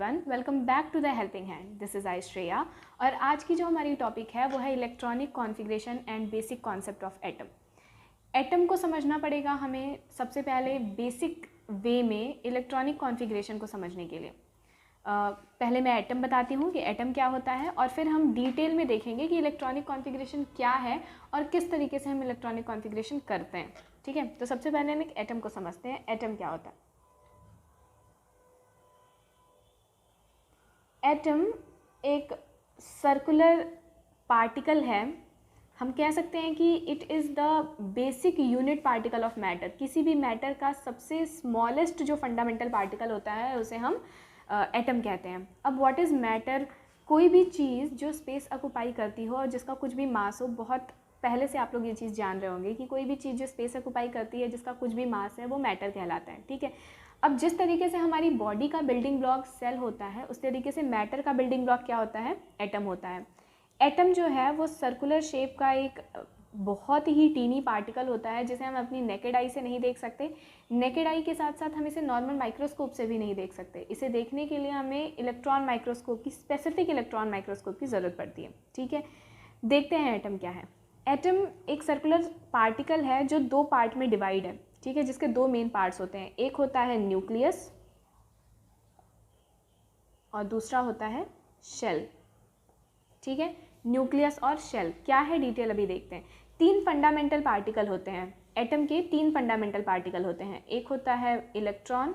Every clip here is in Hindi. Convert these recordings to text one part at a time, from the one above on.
Welcome back to the helping hand. This is I Shreya और आज की जो हमारी टॉपिक है वो है electronic configuration and basic concept of atom. Atom को समझना पड़ेगा हमें सबसे पहले बेसिक वे में इलेक्ट्रॉनिक कॉन्फ़िगरेशन को समझने के लिए। पहले मैं एटम बताती हूँ कि एटम क्या होता है और फिर हम डिटेल में देखेंगे कि इलेक्ट्रॉनिक कॉन्फ़िगरेशन क्या है और किस तरीके से हम इलेक्ट्रॉनिक कॉन्फ़िगरेशन करते हैं। ठीक है, तो सबसे पहले हम एक एटम को समझते हैं। एटम क्या होता है? एटम एक सर्कुलर पार्टिकल है। हम कह सकते हैं कि it is the basic unit particle of matter. किसी भी मैटर का सबसे स्मॉलेस्ट जो फंडामेंटल पार्टिकल होता है उसे हम एटम कहते हैं। अब व्हाट इज़ मैटर? कोई भी चीज़ जो स्पेस ऑक्युपाई करती हो और जिसका कुछ भी मास हो। बहुत पहले से आप लोग ये चीज़ जान रहे होंगे कि कोई भी चीज़ जो स्पेस ऑक्युपाई करती है जिसका कुछ भी मास है वो मैटर कहलाता है। ठीक है, अब जिस तरीके से हमारी बॉडी का बिल्डिंग ब्लॉक सेल होता है उस तरीके से मैटर का बिल्डिंग ब्लॉक क्या होता है? एटम होता है। एटम जो है वो सर्कुलर शेप का एक बहुत ही टीनी पार्टिकल होता है जिसे हम अपनी नेकेड आई से नहीं देख सकते। नेकेड आई के साथ साथ हम इसे नॉर्मल माइक्रोस्कोप से भी नहीं देख सकते। इसे देखने के लिए हमें इलेक्ट्रॉन माइक्रोस्कोप की, स्पेसिफिक इलेक्ट्रॉन माइक्रोस्कोप की ज़रूरत पड़ती है। ठीक है, देखते हैं एटम क्या है। एटम एक सर्कुलर पार्टिकल है जो दो पार्ट में डिवाइड है। ठीक है, जिसके दो मेन पार्ट्स होते हैं। एक होता है न्यूक्लियस और दूसरा होता है शेल। ठीक है, न्यूक्लियस और शेल क्या है डिटेल अभी देखते हैं। तीन फंडामेंटल पार्टिकल होते हैं एटम के। तीन फंडामेंटल पार्टिकल होते हैं। एक होता है इलेक्ट्रॉन,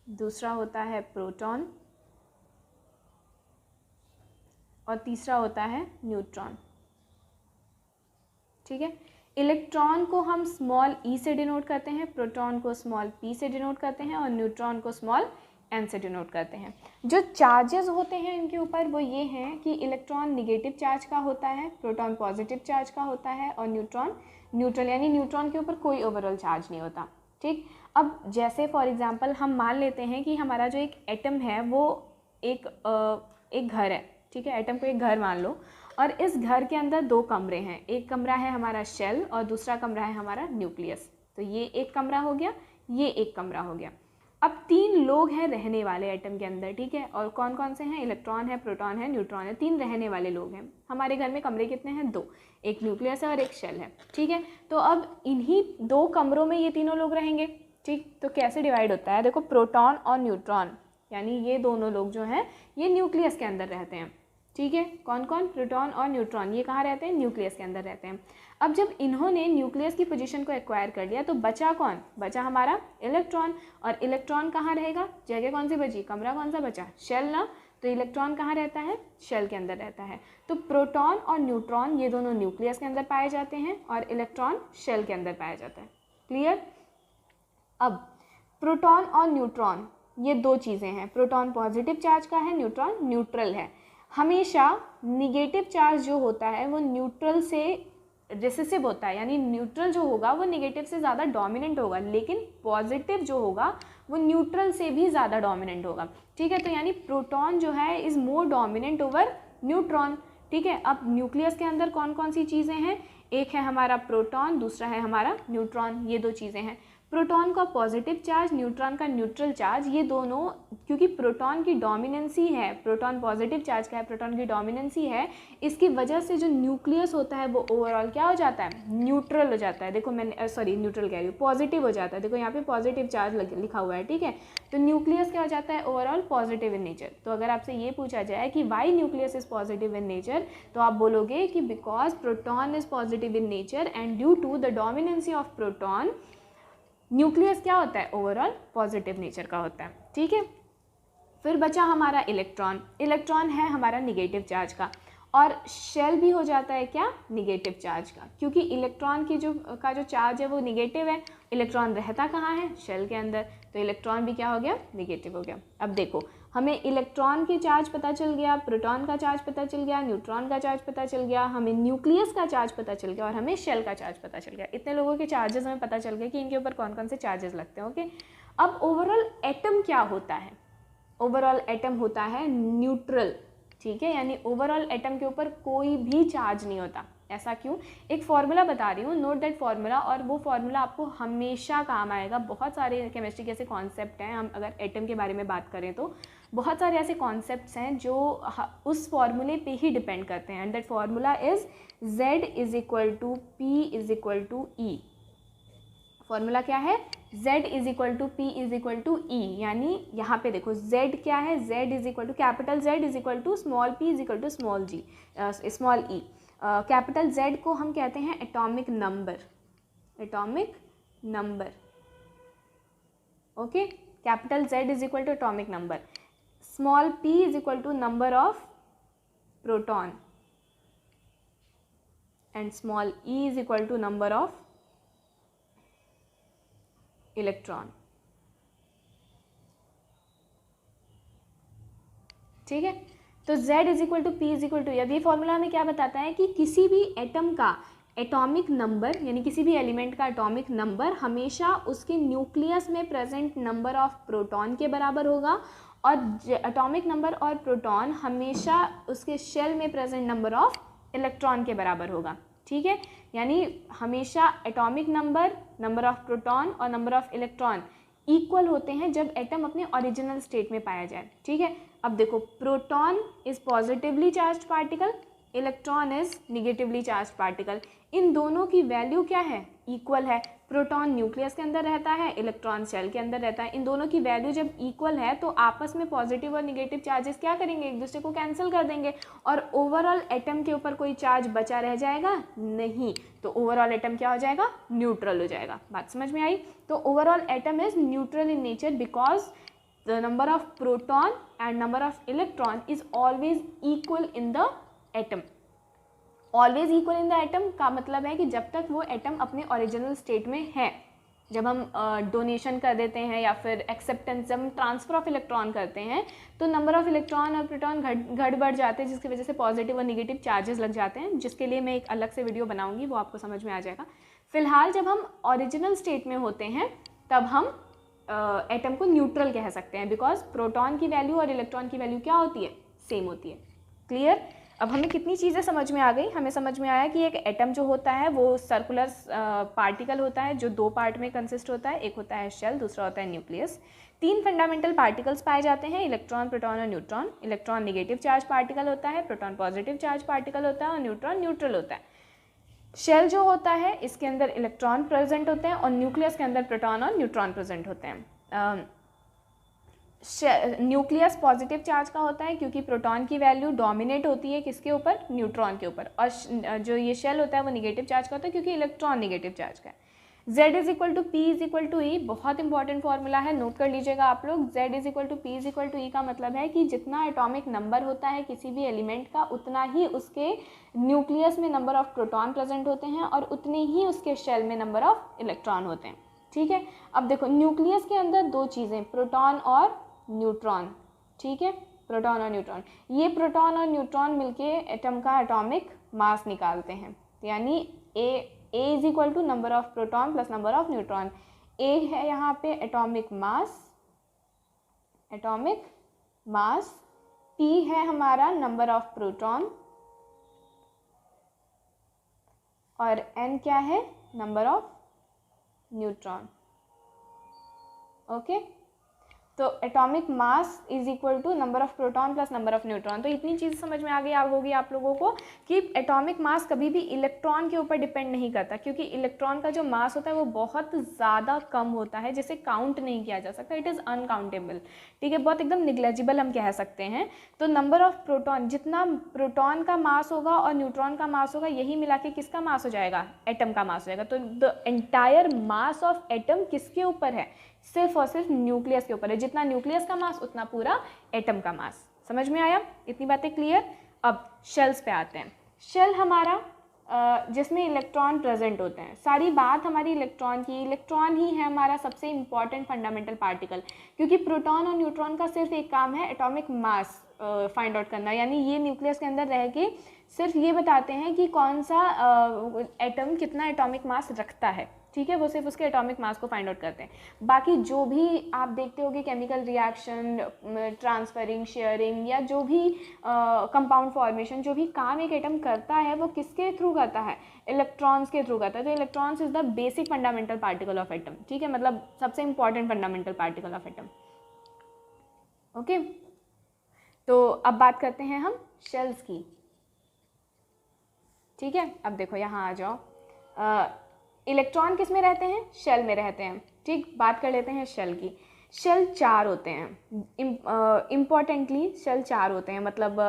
दूसरा होता है प्रोटॉन और तीसरा होता है न्यूट्रॉन। ठीक है, इलेक्ट्रॉन को हम स्मॉल ई से डिनोट करते हैं, प्रोटॉन को स्मॉल पी से डिनोट करते हैं और न्यूट्रॉन को स्मॉल एन से डिनोट करते हैं। जो चार्जेस होते हैं इनके ऊपर वो ये हैं कि इलेक्ट्रॉन निगेटिव चार्ज का होता है, प्रोटॉन पॉजिटिव चार्ज का होता है और न्यूट्रॉन न्यूट्रल, यानी न्यूट्रॉन के ऊपर कोई ओवरऑल चार्ज नहीं होता। ठीक, अब जैसे फॉर एग्जांपल हम मान लेते हैं कि हमारा जो एक एटम है वो एक घर है। ठीक है, एटम को एक घर मान लो और इस घर के अंदर दो कमरे हैं। एक कमरा है हमारा शेल और दूसरा कमरा है हमारा न्यूक्लियस। तो ये एक कमरा हो गया, ये एक कमरा हो गया। अब तीन लोग हैं रहने वाले एटम के अंदर। ठीक है, और कौन कौन से हैं? इलेक्ट्रॉन है, प्रोटॉन है, न्यूट्रॉन है। तीन रहने वाले लोग हैं। हमारे घर में कमरे कितने हैं? दो। एक न्यूक्लियस है और एक शेल है। ठीक है, तो अब इन्हीं दो कमरों में ये तीनों लोग रहेंगे। ठीक, तो कैसे डिवाइड होता है? देखो, प्रोटॉन और न्यूट्रॉन यानी ये दोनों लोग जो हैं ये न्यूक्लियस के अंदर रहते हैं। ठीक है, कौन कौन? प्रोटॉन और न्यूट्रॉन। ये कहाँ रहते हैं? न्यूक्लियस के अंदर रहते हैं। अब जब इन्होंने न्यूक्लियस की पोजीशन को एक्वायर कर लिया तो बचा कौन? बचा हमारा इलेक्ट्रॉन। और इलेक्ट्रॉन कहाँ रहेगा? जगह कौन सी बची? कमरा कौन सा बचा? शेल ना। तो इलेक्ट्रॉन कहाँ रहता है? शेल के अंदर रहता है। तो प्रोटॉन और न्यूट्रॉन ये दोनों न्यूक्लियस के अंदर पाए जाते हैं और इलेक्ट्रॉन शेल के अंदर पाया जाता है। क्लियर? अब प्रोटॉन और न्यूट्रॉन ये दो चीज़ें हैं। प्रोटॉन पॉजिटिव चार्ज का है, न्यूट्रॉन न्यूट्रल है। हमेशा निगेटिव चार्ज जो होता है वो न्यूट्रल से रिसेसिव होता है, यानी न्यूट्रल जो होगा वो निगेटिव से ज़्यादा डोमिनेंट होगा, लेकिन पॉजिटिव जो होगा वो न्यूट्रल से भी ज़्यादा डोमिनेंट होगा। ठीक है, तो यानी प्रोटॉन जो है is more dominant over neutron. ठीक है, अब न्यूक्लियस के अंदर कौन कौन सी चीज़ें हैं? एक है हमारा प्रोटॉन, दूसरा है हमारा न्यूट्रॉन। ये दो चीज़ें हैं। प्रोटॉन का पॉजिटिव चार्ज, न्यूट्रॉन का न्यूट्रल चार्ज, ये दोनों क्योंकि प्रोटॉन की डोमिनेंसी है, प्रोटॉन पॉजिटिव चार्ज का है, प्रोटॉन की डोमिनेंसी है, इसकी वजह से जो न्यूक्लियस होता है वो ओवरऑल क्या हो जाता है? न्यूट्रल हो जाता है। देखो मैंने न्यूट्रल कह रही हूँ, पॉजिटिव हो जाता है। देखो यहाँ पे पॉजिटिव चार्ज लिखा हुआ है। ठीक है, तो न्यूक्लियस क्या हो जाता है? Overall positive in nature. तो अगर आपसे ये पूछा जाए कि why nucleus is positive in nature, तो आप बोलोगे कि because proton is positive in nature and due to the dominancy of proton nucleus क्या होता है? ओवरऑल पॉजिटिव नेचर का होता है। ठीक है, फिर बचा हमारा इलेक्ट्रॉन। इलेक्ट्रॉन है हमारा निगेटिव चार्ज का और शेल भी हो जाता है क्या? निगेटिव चार्ज का, क्योंकि इलेक्ट्रॉन की जो चार्ज है वो निगेटिव है। इलेक्ट्रॉन रहता कहाँ है? शेल के अंदर। तो इलेक्ट्रॉन भी क्या हो गया? निगेटिव हो गया। अब देखो, हमें इलेक्ट्रॉन की चार्ज पता चल गया, प्रोटॉन का चार्ज पता चल गया, न्यूट्रॉन का चार्ज पता चल गया, हमें न्यूक्लियस का चार्ज पता चल गया और हमें शेल का चार्ज पता चल गया। इतने लोगों के चार्जेस हमें पता चल गए कि इनके ऊपर कौन कौन से चार्जेस लगते हैं। ओके, अब ओवरऑल एटम क्या होता है? ओवरऑल एटम होता है न्यूट्रल। ठीक है, यानी ओवरऑल एटम के ऊपर कोई भी चार्ज नहीं होता। ऐसा क्यों? एक फार्मूला बता रही हूँ, नोट दैट फार्मूला, और वो फार्मूला आपको हमेशा काम आएगा। बहुत सारे केमिस्ट्री के ऐसे कॉन्सेप्ट हैं, हम अगर एटम के बारे में बात करें तो बहुत सारे ऐसे कॉन्सेप्ट्स हैं जो उस फार्मूले पे ही डिपेंड करते हैं। And that formula is Z is equal to P is equal to E। Formula क्या है? Z is equal to P is equal to E। यानी यहाँ पे देखो Z क्या है? Z is equal to capital Z is equal to small p is equal to स्मॉल e। कैपिटल Z को हम कहते हैं atomic number, atomic number. Okay, capital Z is equal to atomic number, small p is equal to number of proton and small e is equal to number of electron. ठीक है, तो Z is equal to P is equal to, अब ये फॉर्मूला हमें क्या बताता है कि किसी भी एटम का एटॉमिक नंबर, यानी किसी भी एलिमेंट का एटॉमिक नंबर हमेशा उसके न्यूक्लियस में प्रेजेंट नंबर ऑफ प्रोटॉन के बराबर होगा, और एटॉमिक नंबर और प्रोटॉन हमेशा उसके शेल में प्रेजेंट नंबर ऑफ इलेक्ट्रॉन के बराबर होगा। ठीक है, यानी हमेशा atomic number, number of proton और नंबर ऑफ इलेक्ट्रॉन इक्वल होते हैं जब एटम अपने ओरिजिनल स्टेट में पाया जाए। ठीक है, अब देखो proton is positively charged particle, electron is negatively charged particle. इन दोनों की वैल्यू क्या है? इक्वल है। प्रोटॉन न्यूक्लियस के अंदर रहता है, इलेक्ट्रॉन शेल के अंदर रहता है। इन दोनों की वैल्यू जब इक्वल है तो आपस में पॉजिटिव और निगेटिव चार्जेस क्या करेंगे? एक दूसरे को कैंसिल कर देंगे, और ओवरऑल एटम के ऊपर कोई चार्ज बचा रह जाएगा? नहीं। तो ओवरऑल एटम क्या हो जाएगा? न्यूट्रल हो जाएगा। बात समझ में आई? तो overall atom is neutral in nature because the number of proton and number of electron is always equal in the atom। always equal in the atom का मतलब है कि जब तक वो एटम अपने ओरिजिनल स्टेट में है, जब हम डोनेशन कर देते हैं या फिर एक्सेप्टेंस, जब हम ट्रांसफ़र ऑफ इलेक्ट्रॉन करते हैं तो नंबर ऑफ इलेक्ट्रॉन और प्रोटॉन घट बढ़ जाते हैं, जिसकी वजह से पॉजिटिव और निगेटिव चार्जेस लग जाते हैं, जिसके लिए मैं एक अलग से वीडियो बनाऊंगी, वो आपको समझ में आ जाएगा। फिलहाल जब हम ओरिजिनल स्टेट में होते हैं तब हम एटम को न्यूट्रल कह सकते हैं, बिकॉज प्रोटॉन की वैल्यू और इलेक्ट्रॉन की वैल्यू क्या होती है? सेम होती है। क्लियर? अब हमें कितनी चीज़ें समझ में आ गई? हमें समझ में आया कि एक एटम जो होता है वो सर्कुलर पार्टिकल होता है जो दो पार्ट में कंसिस्ट होता है, एक होता है शेल, दूसरा होता है न्यूक्लियस। तीन फंडामेंटल पार्टिकल्स पाए जाते हैं, इलेक्ट्रॉन, प्रोटॉन और neutron. Electron negative charge particle होता है, प्रोटॉन पॉजिटिव चार्ज पार्टिकल होता है और न्यूट्रॉन न्यूट्रल होता है। शेल जो होता है इसके अंदर इलेक्ट्रॉन प्रेजेंट होते हैं और न्यूक्लियस के अंदर प्रोटॉन और न्यूट्रॉन प्रेजेंट होते हैं। न्यूक्लियस पॉजिटिव चार्ज का होता है क्योंकि प्रोटॉन की वैल्यू डोमिनेट होती है किसके ऊपर? न्यूट्रॉन के ऊपर। और जो ये शेल होता है वो निगेटिव चार्ज का होता है क्योंकि इलेक्ट्रॉन निगेटिव चार्ज का है। Z is equal to P is equal to E बहुत इंपॉर्टेंट फॉर्मूला है, नोट कर लीजिएगा आप लोग। Z is equal to P is equal to E का मतलब है कि जितना एटॉमिक नंबर होता है किसी भी एलिमेंट का, उतना ही उसके न्यूक्लियस में नंबर ऑफ प्रोटॉन प्रेजेंट होते हैं और उतने ही उसके शेल में नंबर ऑफ इलेक्ट्रॉन होते हैं। ठीक है, अब देखो न्यूक्लियस के अंदर दो चीज़ें, प्रोटॉन और न्यूट्रॉन। ठीक है, प्रोटॉन और न्यूट्रॉन, ये प्रोटॉन और न्यूट्रॉन मिलके एटम का एटॉमिक मास निकालते हैं। यानी A is equal to number of proton plus number of neutron. A है यहाँ पे atomic mass, atomic mass. P है हमारा नंबर ऑफ प्रोटॉन और N क्या है? Number of neutron. ओके, तो atomic mass is equal to number of proton plus number of neutron. तो इतनी चीज़ समझ में आ गई होगी आप लोगों को कि एटॉमिक मास कभी भी इलेक्ट्रॉन के ऊपर डिपेंड नहीं करता, क्योंकि इलेक्ट्रॉन का जो मास होता है वो बहुत ज़्यादा कम होता है, जिसे काउंट नहीं किया जा सकता, इट इज़ अनकाउंटेबल। ठीक है, बहुत एकदम निग्लेजिबल हम कह सकते हैं। तो नंबर ऑफ प्रोटॉन, जितना प्रोटॉन का मास होगा और न्यूट्रॉन का मास होगा, यही मिला के किसका मास हो जाएगा? एटम का मास हो जाएगा। तो the entire mass of atom किसके ऊपर है? सिर्फ और सिर्फ न्यूक्लियस के ऊपर है। जितना न्यूक्लियस का मास उतना पूरा एटम का मास। समझ में आया? इतनी बातें क्लियर? अब शेल्स पे आते हैं। शेल हमारा जिसमें इलेक्ट्रॉन प्रेजेंट होते हैं। सारी बात हमारी इलेक्ट्रॉन की, इलेक्ट्रॉन ही है हमारा सबसे इंपॉर्टेंट फंडामेंटल पार्टिकल, क्योंकि प्रोटॉन और न्यूट्रॉन का सिर्फ एक काम है एटॉमिक मास फाइंड आउट करना। यानी ये न्यूक्लियस के अंदर रह के सिर्फ ये बताते हैं कि कौन सा एटम कितना एटॉमिक मास रखता है। ठीक है, वो सिर्फ उसके एटॉमिक मास को फाइंड आउट करते हैं। बाकी जो भी आप देखते होगे केमिकल रिएक्शन, ट्रांसफरिंग, शेयरिंग या जो भी कंपाउंड फॉर्मेशन, जो भी काम एक एटम करता है वो किसके थ्रू करता है, इलेक्ट्रॉन्स के थ्रू करता है। तो electrons is the basic fundamental particle of atom, ठीक है, मतलब सबसे important fundamental particle of atom. Okay, तो अब बात करते हैं हम शेल्स की, ठीक है। अब देखो यहाँ आ जाओ, इलेक्ट्रॉन किस में रहते हैं, शेल में रहते हैं, ठीक। बात कर लेते हैं शेल की। शेल 4 होते हैं, इम्पॉर्टेंटली शेल 4 होते हैं, मतलब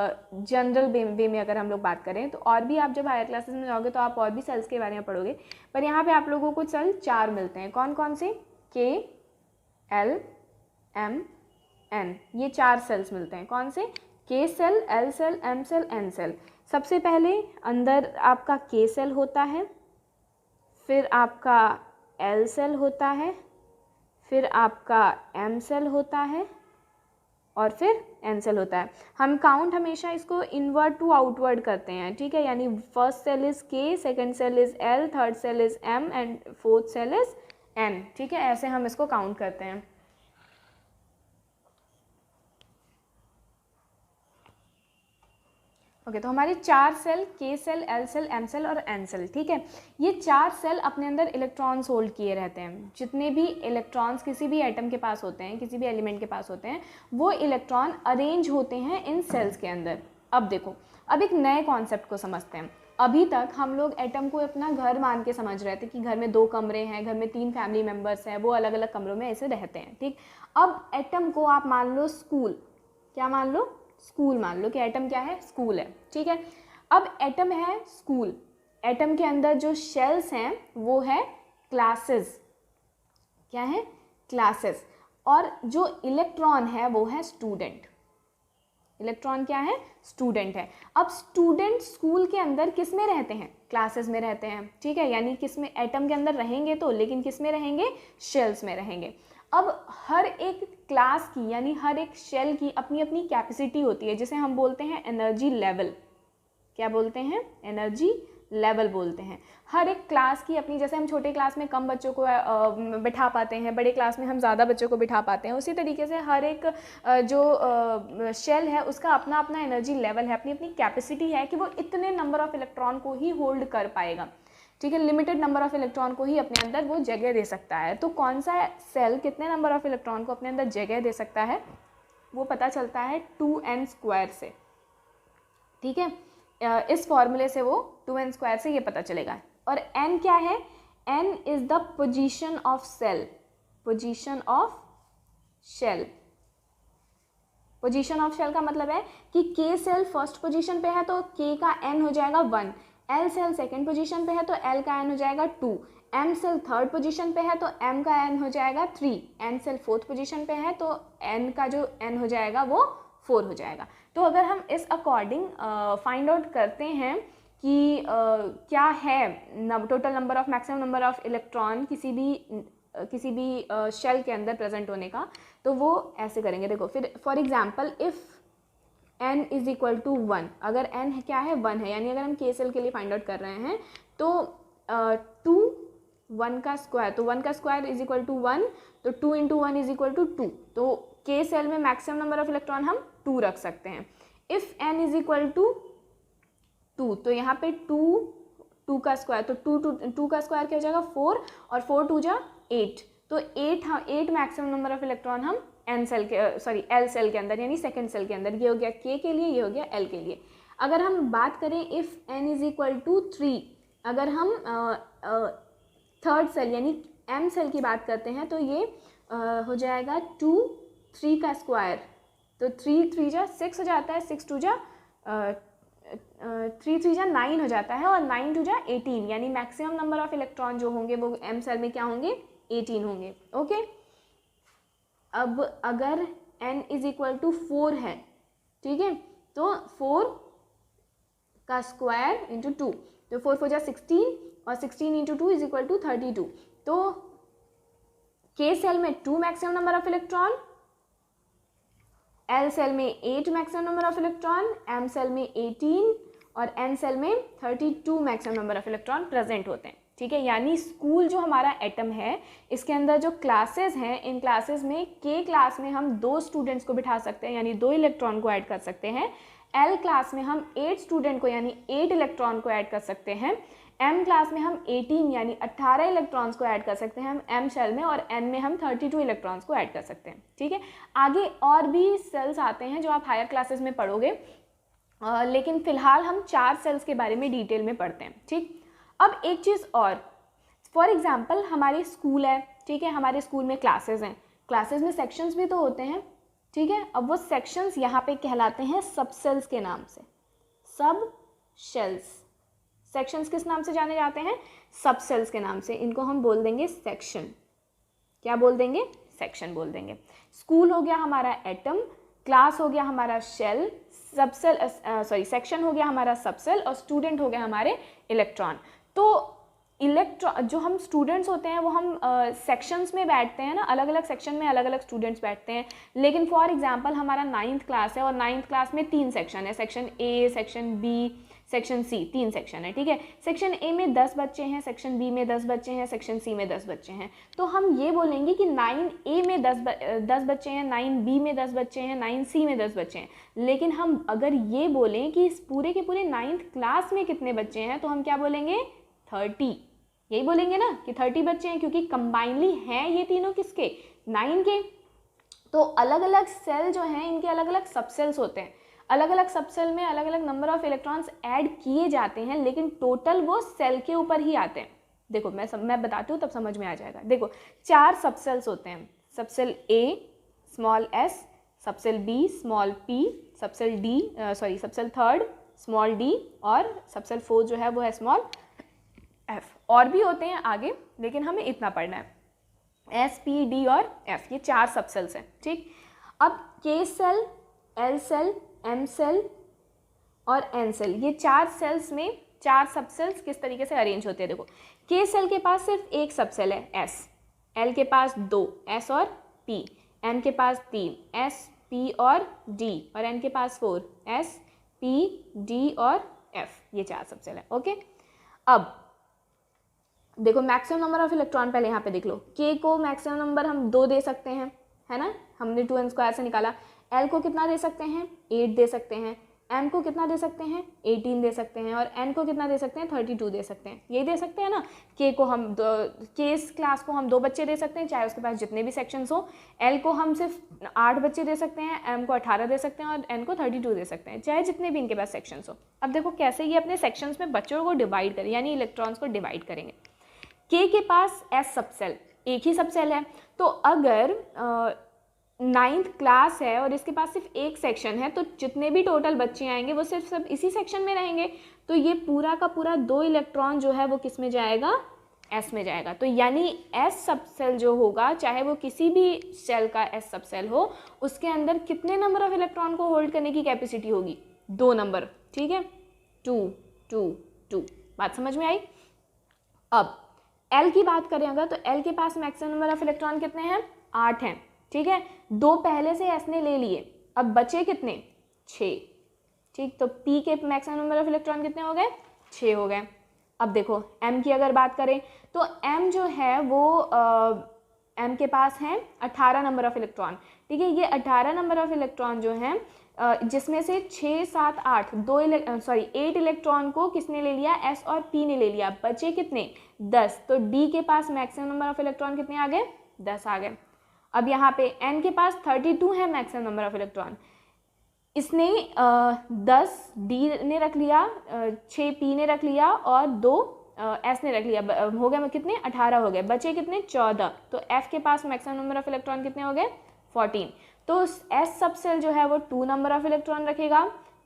जनरल वे में अगर हम लोग बात करें तो। और भी आप जब हायर क्लासेस में जाओगे तो आप और भी सेल्स के बारे में पढ़ोगे, पर यहाँ पे आप लोगों को सेल 4 मिलते हैं। कौन कौन से, के, एल, एम, एन, ये 4 सेल्स मिलते हैं। कौन से, K shell, L shell, M shell, N shell. सबसे पहले अंदर आपका के सेल होता है, फिर आपका एल सेल होता है, फिर आपका एम सेल होता है और फिर एन सेल होता है। हम काउंट हमेशा इसको इनवर्ड टू आउटवर्ड करते हैं, ठीक है, यानी first shell is K, second shell is L, third shell is M and fourth shell is N, ठीक है, ऐसे हम इसको काउंट करते हैं। ओके, तो हमारे 4 shell, K shell, L shell, M shell और एन सेल, ठीक है। ये 4 सेल अपने अंदर इलेक्ट्रॉन्स होल्ड किए रहते हैं। जितने भी इलेक्ट्रॉन्स किसी भी एटम के पास होते हैं, किसी भी एलिमेंट के पास होते हैं, वो इलेक्ट्रॉन अरेंज होते हैं इन सेल्स के अंदर। अब देखो, अब एक नए कॉन्सेप्ट को समझते हैं। अभी तक हम लोग एटम को अपना घर मान के समझ रहे थे कि घर में 2 कमरे हैं, घर में 3 फैमिली मेम्बर्स हैं, वो अलग अलग कमरों में ऐसे रहते हैं, ठीक। अब एटम को आप मान लो स्कूल, क्या मान लो, स्कूल मान लो कि एटम क्या है, स्कूल है, ठीक है। अब एटम है स्कूल, एटम के अंदर जो शेल्स हैं वो है क्लासेस, क्या है, क्लासेस। और जो इलेक्ट्रॉन है वो है स्टूडेंट। इलेक्ट्रॉन क्या है, स्टूडेंट है। अब स्टूडेंट स्कूल के अंदर किस में रहते हैं, क्लासेस में रहते हैं, ठीक है, यानी किस में, एटम के अंदर रहेंगे तो, लेकिन किस में रहेंगे, शेल्स में रहेंगे। अब हर एक क्लास की यानी हर एक शेल की अपनी अपनी कैपेसिटी होती है, जिसे हम बोलते हैं एनर्जी लेवल। क्या बोलते हैं, एनर्जी लेवल बोलते हैं। हर एक क्लास की अपनी, जैसे हम छोटे क्लास में कम बच्चों को बिठा पाते हैं, बड़े क्लास में हम ज़्यादा बच्चों को बिठा पाते हैं, उसी तरीके से हर एक जो शेल है उसका अपना अपना एनर्जी लेवल है, अपनी अपनी कैपेसिटी है कि वो इतने नंबर ऑफ इलेक्ट्रॉन को ही होल्ड कर पाएगा, ठीक है, लिमिटेड नंबर ऑफ इलेक्ट्रॉन को ही अपने अंदर वो जगह दे सकता है। तो कौन सा सेल कितने नंबर ऑफ इलेक्ट्रॉन को अपने अंदर जगह दे सकता है वो पता चलता है 2n² से, ठीक है। इस फॉर्मूले से वो 2n² से ये पता चलेगा। और n क्या है, n is the position of shell, position of shell. Position of shell का मतलब है कि k सेल फर्स्ट पोजीशन पे है तो k का n हो जाएगा 1, L सेल सेकेंड पोजीशन पे है तो L का n हो जाएगा 2, M सेल थर्ड पोजीशन पे है तो M का n हो जाएगा 3, N सेल फोर्थ पोजीशन पे है तो N का जो n हो जाएगा वो 4 हो जाएगा। तो अगर हम इस अकॉर्डिंग फाइंड आउट करते हैं कि क्या है total number of, maximum number of electron किसी भी शेल के अंदर प्रेजेंट होने का, तो वो ऐसे करेंगे। देखो, फिर for example if n is equal to 1, अगर n क्या है, 1 है, यानी अगर हम k सेल के लिए फाइंड आउट कर रहे हैं तो 2 1 का स्क्वायर, तो 1 का स्क्वायर इज इक्वल टू 1, तो 2 इंटू 1 इज इक्वल टू 2, तो k सेल में मैक्सिमम नंबर ऑफ इलेक्ट्रॉन हम 2 रख सकते हैं। If n is equal to 2, तो यहाँ पे 2 का स्क्वायर, तो 2 का स्क्वायर क्या हो जाएगा 4, और 4 2 जा 8, तो 8 मैक्सिमम नंबर ऑफ इलेक्ट्रॉन हम एल सेल के अंदर यानी सेकंड सेल के अंदर। ये हो गया k के लिए, ये हो गया l के लिए। अगर हम बात करें if n is equal to 3, अगर हम थर्ड सेल यानी m सेल की बात करते हैं तो ये हो जाएगा 2 3 का स्क्वायर, तो 3 3 जा 6 हो जाता है, 6 2 जा 3 3 जा 9 हो जाता है, और 9 2 जा 18, यानी मैक्सिमम नंबर ऑफ इलेक्ट्रॉन जो होंगे वो m सेल में क्या होंगे, 18 होंगे। ओके, अब अगर n इज इक्वल टू 4 है, ठीक है, तो 4 का स्क्वायर इंटू 2, तो 4 4 जा 16, और 16 इंटू 2 इज इक्वल टू 32, तो k सेल में 2 maximum number of electron, L shell में 8 maximum number of electron, M shell में 18 और N सेल में 32 maximum number of electron present होते हैं, ठीक है। यानी स्कूल जो हमारा एटम है, इसके अंदर जो क्लासेस हैं, इन क्लासेस में के क्लास में हम 2 स्टूडेंट्स को बिठा सकते हैं, यानी 2 इलेक्ट्रॉन को ऐड कर सकते हैं। एल क्लास में हम 8 स्टूडेंट को यानी 8 इलेक्ट्रॉन को ऐड कर सकते हैं। एम क्लास में हम 18 यानी 18 इलेक्ट्रॉन्स को ऐड कर सकते हैं हम एम शेल में, और एन में हम 32 इलेक्ट्रॉन्स को ऐड कर सकते हैं, ठीक है। आगे और भी सेल्स आते हैं जो आप हायर क्लासेस में पढ़ोगे, लेकिन फिलहाल हम 4 सेल्स के बारे में डिटेल में पढ़ते हैं, ठीक। अब एक चीज़ और, फॉर एग्जाम्पल हमारी स्कूल है, ठीक है, हमारे स्कूल में क्लासेस हैं, क्लासेस में सेक्शंस भी तो होते हैं, ठीक है। अब वो सेक्शंस यहाँ पे कहलाते हैं सब सेल्स के नाम से, सब शेल्स। सेक्शंस किस नाम से जाने जाते हैं? सब सेल्स के नाम से। इनको हम बोल देंगे सेक्शन। क्या बोल देंगे? सेक्शन बोल देंगे। स्कूल हो गया हमारा एटम, क्लास हो गया हमारा शेल, सेक्शन हो गया हमारा सबसेल, और स्टूडेंट हो गया हमारे इलेक्ट्रॉन। तो इलेक्ट्रॉन जो हम स्टूडेंट्स होते हैं वो हम सेक्शंस में बैठते हैं ना, अलग अलग सेक्शन में अलग अलग स्टूडेंट्स बैठते हैं। लेकिन फॉर एग्जांपल हमारा 9th क्लास है और 9th क्लास में 3 सेक्शन है, section A, section B, section C, 3 section है, ठीक है। सेक्शन ए में 10 बच्चे हैं, सेक्शन बी में 10 बच्चे हैं, सेक्शन सी में 10 बच्चे हैं। तो हम ये बोलेंगे कि 9A में 10 बच्चे हैं, 9B में 10 बच्चे हैं, 9C में 10 बच्चे हैं। लेकिन हम अगर ये बोलें कि इस पूरे के पूरे 9th क्लास में कितने बच्चे हैं, तो हम क्या बोलेंगे? 30। यही बोलेंगे ना कि 30 बच्चे हैं, क्योंकि कंबाइनली हैं ये तीनों किसके? 9 के। तो अलग अलग सेल जो हैं इनके अलग अलग सब सेल्स होते हैं, अलग अलग सब सेल में अलग अलग नंबर ऑफ इलेक्ट्रॉन्स ऐड किए जाते हैं, लेकिन टोटल वो सेल के ऊपर ही आते हैं। देखो मैं बताती हूँ तब समझ में आ जाएगा। देखो 4 सब सेल्स होते हैं, subcell A small S, subcell B small P, subcell third small D, और सबसेल फोर्थ जो है वो है स्मॉल एफ। और भी होते हैं आगे, लेकिन हमें इतना पढ़ना है, एस, पी, डी और एफ, ये 4 सब सेल्स हैं, ठीक। अब K shell, L shell, M shell और एन सेल, ये 4 सेल्स में 4 सब सेल्स किस तरीके से अरेंज होते हैं। देखो के सेल के पास सिर्फ एक सब सेल है एस, एल के पास 2 एस और पी, एम के पास 3 एस, पी और डी, और एन के पास 4 एस, पी, डी और एफ, ये 4 सब सेल है, ओके। अब देखो मैक्सिमम नंबर ऑफ इलेक्ट्रॉन पहले यहाँ पे देख लो, के को मैक्सिमम नंबर हम 2 दे सकते हैं, है ना, हमने 2n² से निकाला। एल को कितना दे सकते हैं? 8 दे सकते हैं। एम को कितना दे सकते हैं? 18 दे सकते हैं। और एन को कितना दे सकते हैं? 32 दे सकते हैं। यही दे सकते हैं ना। के को हम केस क्लास को हम 2 बच्चे दे सकते हैं, चाहे उसके पास जितने भी सेक्शंस हो। एल को हम सिर्फ 8 बच्चे दे सकते हैं, एम को 18 दे सकते हैं, और एन को 32 दे सकते हैं, चाहे जितने भी इनके पास सेक्शंस हो। अब देखो कैसे ये अपने सेक्शंस में बच्चों को डिवाइड करें, यानी इलेक्ट्रॉन्स को डिवाइड करेंगे। के पास एस सबसेल, एक ही सबसेल है, तो अगर 9th क्लास है और इसके पास सिर्फ एक सेक्शन है, तो जितने भी टोटल बच्चे आएंगे वो सिर्फ सब इसी सेक्शन में रहेंगे। तो ये पूरा का पूरा 2 इलेक्ट्रॉन जो है वो किस में जाएगा? एस में जाएगा। तो यानी एस सबसेल जो होगा, चाहे वो किसी भी सेल का एस सबसेल हो, उसके अंदर कितने नंबर ऑफ इलेक्ट्रॉन को होल्ड करने की कैपेसिटी होगी? 2 नंबर, ठीक है, 2 2 2। बात समझ में आई? अब एल की बात करें अगर, तो एल के पास मैक्सिमम नंबर ऑफ इलेक्ट्रॉन कितने हैं? 8 हैं, ठीक है। 2 पहले से एस ने ले लिए, अब बचे कितने? 6, ठीक। तो पी के मैक्सिमम नंबर ऑफ इलेक्ट्रॉन कितने हो गए? 6 हो गए। अब देखो एम की अगर बात करें, तो एम जो है वो एम के पास हैं 18 नंबर ऑफ इलेक्ट्रॉन, ठीक है। ये 18 नंबर ऑफ इलेक्ट्रॉन जो हैं, जिसमें से 6 7 8 8 इलेक्ट्रॉन को किसने ले लिया? एस और पी ने ले लिया। बचे कितने? 10। तो डी के पास मैक्सिमम नंबर ऑफ इलेक्ट्रॉन कितने आ गए? 10 आ गए। अब यहाँ पे एन के पास 32 है मैक्सिमम नंबर ऑफ इलेक्ट्रॉन, इसने 10 डी ने रख लिया, 6 पी ने रख लिया और 2 एस ने रख लिया, हो गए कितने? 18 हो गए। बचे कितने? 14। तो एफ के पास मैक्सिमम नंबर ऑफ इलेक्ट्रॉन कितने हो गए? 14। तो एस सबसेल जो है वो 2 नंबर ऑफ इलेक्ट्रॉन रखेगा,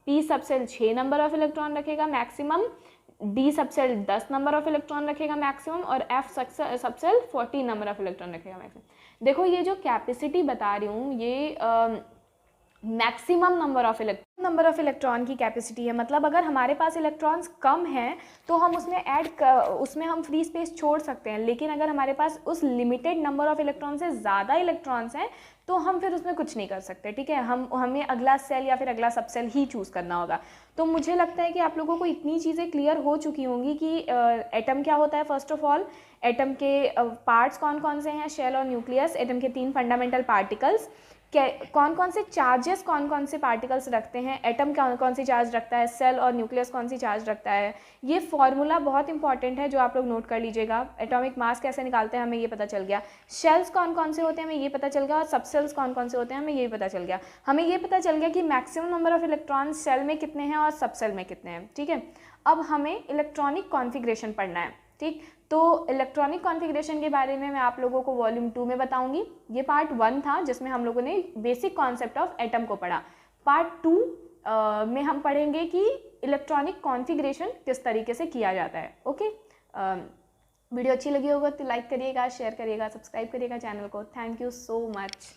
P subcell 6 number of electron रखेगा maximum, D subcell 10 number of electron रखेगा मैक्सिमम, और F subcell 14 number of electron रखेगा मैक्सिमम। देखो ये जो कैपेसिटी बता रही हूँ, ये मैक्सिमम नंबर ऑफ इलेक्ट्रॉन की कैपेसिटी है। मतलब अगर हमारे पास इलेक्ट्रॉन्स कम हैं तो हम उसमें हम फ्री स्पेस छोड़ सकते हैं, लेकिन अगर हमारे पास उस लिमिटेड नंबर ऑफ इलेक्ट्रॉन से ज़्यादा इलेक्ट्रॉन्स हैं तो हम फिर उसमें कुछ नहीं कर सकते, ठीक है। हमें अगला सेल या फिर अगला सब सेल ही चूज़ करना होगा। तो मुझे लगता है कि आप लोगों को इतनी चीज़ें क्लियर हो चुकी होंगी कि एटम क्या होता है। फर्स्ट ऑफ ऑल एटम के पार्ट्स कौन कौन से हैं, शेल और न्यूक्लियस, एटम के 3 फंडामेंटल पार्टिकल्स, कौन कौन से चार्जेस कौन कौन से पार्टिकल्स रखते हैं, एटम कौन कौन सी चार्ज रखता है, सेल और न्यूक्लियस कौन सी चार्ज रखता है। ये फॉर्मूला बहुत इंपॉर्टेंट है जो आप लोग नोट कर लीजिएगा। एटॉमिक मास कैसे निकालते हैं हमें ये पता चल गया, शेल्स कौन कौन से होते हैं हमें ये पता चल गया, और सब सेल्स कौन कौन से होते हैं हमें ये पता चल गया। हमें ये पता चल गया कि maximum number of electron shell में कितने हैं और सब सेल में कितने हैं, ठीक है। अब हमें इलेक्ट्रॉनिक कॉन्फ़िगरेशन पढ़ना है, ठीक। तो इलेक्ट्रॉनिक कॉन्फ़िगरेशन के बारे में मैं आप लोगों को वॉल्यूम 2 में बताऊंगी। ये पार्ट 1 था जिसमें हम लोगों ने बेसिक कॉन्सेप्ट ऑफ एटम को पढ़ा। पार्ट 2 में हम पढ़ेंगे कि इलेक्ट्रॉनिक कॉन्फ़िगरेशन किस तरीके से किया जाता है। ओके, वीडियो अच्छी लगी होगा तो लाइक करिएगा, शेयर करिएगा, सब्सक्राइब करिएगा चैनल को। Thank you so much.